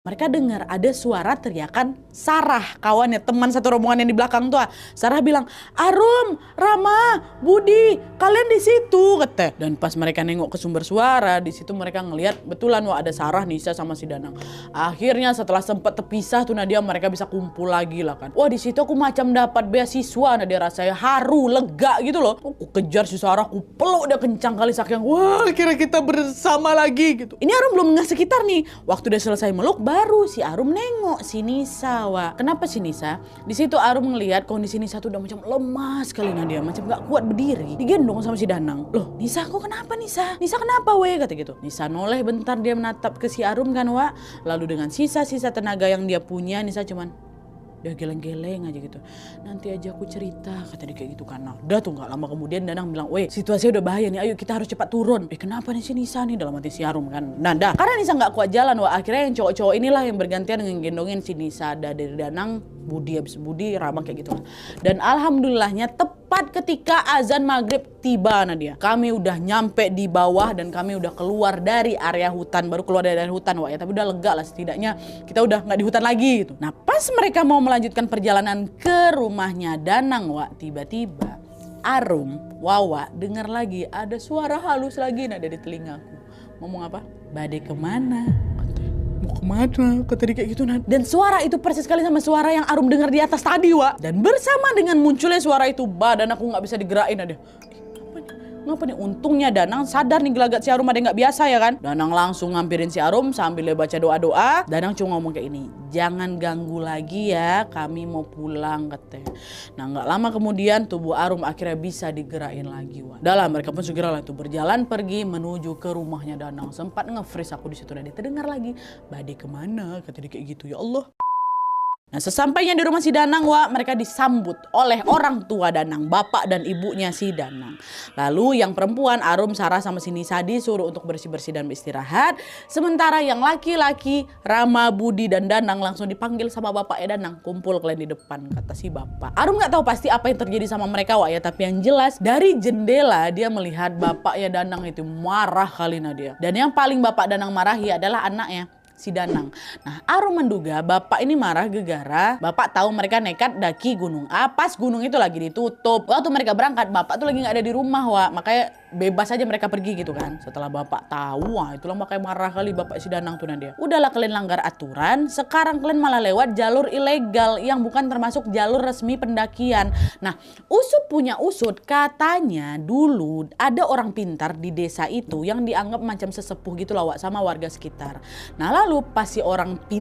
Mereka dengar ada suara teriakan Sarah, kawannya, teman satu rombongan yang di belakang tuh. Sarah bilang, "Arum, Rama, Budi, kalian di situ," kata. Dan pas mereka nengok ke sumber suara, di situ mereka ngelihat betulan wah ada Sarah, Nisa sama si Danang. Akhirnya setelah sempat terpisah tuh Nadia, mereka bisa kumpul lagi lah kan. Wah di situ aku macam dapat beasiswa, Nadia rasanya haru, lega gitu loh. Aku kejar si Sarah, aku peluk dia kencang kali saking wah kira kita bersama lagi gitu. Ini Arum belum nggak sekitar nih. Waktu dia selesai meluk, baru si Arum nengok si Nisa, wah. Kenapa si Nisa? Di situ Arum ngelihat kondisi Nisa tuh udah macam lemas sekali Nadia, macam gak kuat berdiri. Digendong sama si Danang. Loh, Nisa kok kenapa Nisa? Nisa kenapa weh? Kata gitu. Nisa noleh bentar, dia menatap ke si Arum kan, wah. Lalu dengan sisa-sisa tenaga yang dia punya, Nisa cuman dia geleng-geleng aja gitu. Nanti aja aku cerita, kata dia kayak gitu kan. Nah, udah tuh gak lama kemudian Danang bilang, "Weh, situasinya udah bahaya nih, ayo kita harus cepat turun." Kenapa nih si Nisa nih, dalam hati si Arum kan. Nah, karena Nisa gak kuat jalan, wah akhirnya yang cowok-cowok inilah yang bergantian dengan gendongin si Nisa. Dari Danang, Budi, habis Budi, Rama kayak gitu lah. Dan alhamdulillahnya tepat ketika azan maghrib tiba Nadia, kami udah nyampe di bawah dan kami udah keluar dari area hutan. Baru keluar dari area hutan, wah ya, tapi udah lega lah, setidaknya kita udah gak di hutan lagi gitu. Nah pas mereka mau melanjutkan perjalanan ke rumahnya Danang, wah tiba-tiba Arum, Wawa dengar lagi ada suara halus lagi nada di telingaku. Ngomong apa? "Badai kemana?" "Mau kemana?" kata dia kayak gitu. Dan suara itu persis sekali sama suara yang Arum dengar di atas tadi, Wak. Dan bersama dengan munculnya suara itu, badan aku nggak bisa digerakin ada. Ngapa nih? Untungnya Danang sadar nih gelagat si Arum ada nggak biasa ya kan. Danang langsung ngampirin si Arum sambil dia baca doa-doa. Danang cuma ngomong kayak ini, "Jangan ganggu lagi ya, kami mau pulang," katanya. Nah nggak lama kemudian tubuh Arum akhirnya bisa digerakin lagi, Wak. Dalam mereka pun segera lah itu berjalan pergi menuju ke rumahnya Danang. Sempat nge-freeze aku di situ dan dia terdengar lagi, "Badai kemana?" kata dia kayak gitu, ya Allah. Nah sesampainya di rumah si Danang, wah mereka disambut oleh orang tua Danang, bapak dan ibunya si Danang. Lalu yang perempuan Arum, Sarah sama si Nisa disuruh untuk bersih-bersih dan beristirahat. Sementara yang laki-laki Rama, Budi dan Danang langsung dipanggil sama bapaknya Danang. "Kumpul kalian di depan," kata si bapak. Arum nggak tahu pasti apa yang terjadi sama mereka, wah ya, tapi yang jelas dari jendela dia melihat bapaknya Danang itu marah kali Nadia. Dan yang paling bapak Danang marahi adalah anaknya si Danang. Nah Arum menduga bapak ini marah gegara bapak tahu mereka nekat daki gunung. Pas gunung itu lagi ditutup. Waktu mereka berangkat bapak tuh lagi nggak ada di rumah, wah. Makanya bebas aja mereka pergi gitu kan. Setelah bapak tahu, wah itulah makanya marah kali bapak si Danang tuh Nadia. "Udahlah kalian langgar aturan, sekarang kalian malah lewat jalur ilegal yang bukan termasuk jalur resmi pendakian." Nah usut punya usut, katanya dulu ada orang pintar di desa itu yang dianggap macam sesepuh gitu lah, wak, sama warga sekitar. Nah lalu pas si orang pintar